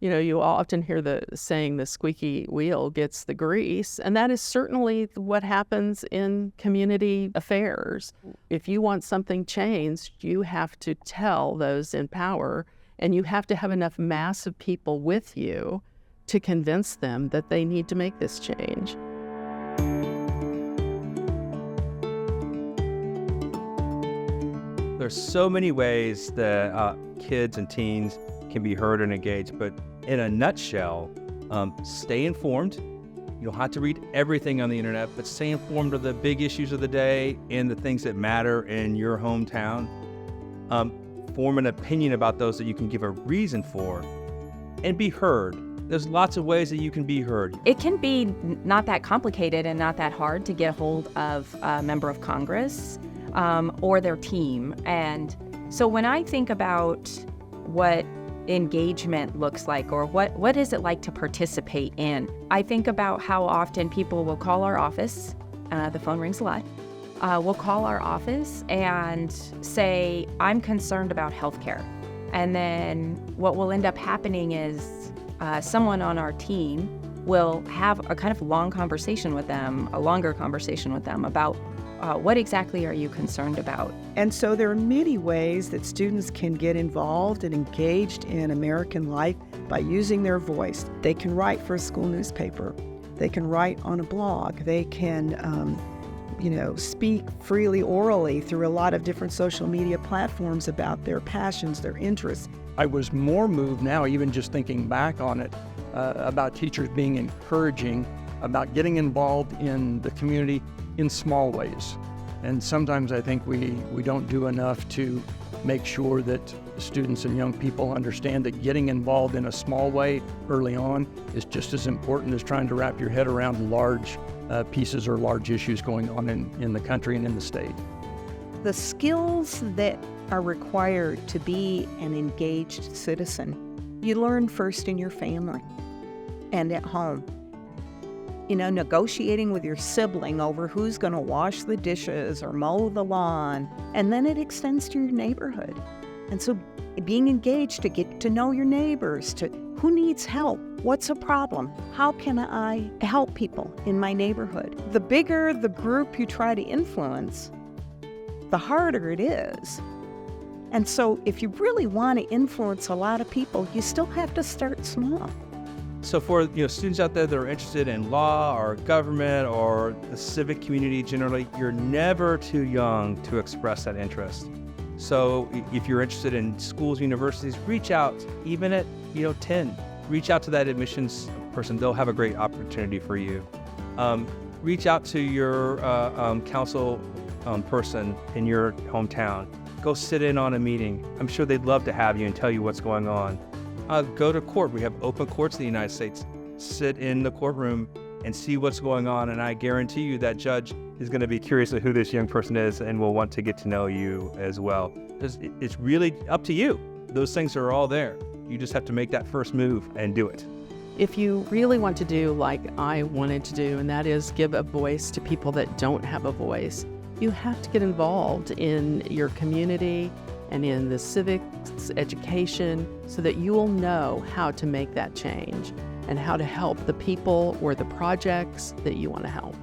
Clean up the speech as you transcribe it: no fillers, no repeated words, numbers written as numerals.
You often hear the saying, the squeaky wheel gets the grease, and that is certainly what happens in community affairs. If you want something changed, you have to tell those in power, and you have to have enough mass of people with you to convince them that they need to make this change. There's so many ways that kids and teens can be heard and engaged, but in a nutshell, stay informed. You don't have to read everything on the internet, but stay informed of the big issues of the day and the things that matter in your hometown. Form an opinion about those that you can give a reason for, and be heard. There's lots of ways that you can be heard. It can be not that complicated and not that hard to get a hold of a member of Congress or their team. And so when I think about what engagement looks like, or what is it like to participate in, I think about how often people will call our office. The phone rings a lot. We'll call our office and say, I'm concerned about healthcare. And then what will end up happening is someone on our team will have a kind of longer conversation with them about what exactly are you concerned about? And so there are many ways that students can get involved and engaged in American life by using their voice. They can write for a school newspaper. They can write on a blog. They can, speak freely orally through a lot of different social media platforms about their passions, their interests. I was more moved now, even just thinking back on it, about teachers being encouraging, about getting involved in the community in small ways. And sometimes I think we don't do enough to make sure that students and young people understand that getting involved in a small way early on is just as important as trying to wrap your head around large pieces or large issues going on in the country and in the state. The skills that are required to be an engaged citizen, you learn first in your family and at home. Negotiating with your sibling over who's going to wash the dishes or mow the lawn, and then it extends to your neighborhood. And so being engaged to get to know your neighbors, to who needs help, what's a problem, how can I help people in my neighborhood. The bigger the group you try to influence, the harder it is. And so if you really want to influence a lot of people, you still have to start small. So for students out there that are interested in law or government or the civic community generally, you're never too young to express that interest. So if you're interested in schools, universities, reach out. Even at 10, reach out to that admissions person. They'll have a great opportunity for you. Reach out to your council person in your hometown. Go sit in on a meeting. I'm sure they'd love to have you and tell you what's going on. Go to court. We have open courts in the United States. Sit in the courtroom and see what's going on, and I guarantee you that judge is going to be curious of who this young person is and will want to get to know you as well. It's really up to you. Those things are all there. You just have to make that first move and do it. If you really want to do like I wanted to do, and that is give a voice to people that don't have a voice, you have to get involved in your community and in the civics education so that you will know how to make that change and how to help the people or the projects that you want to help.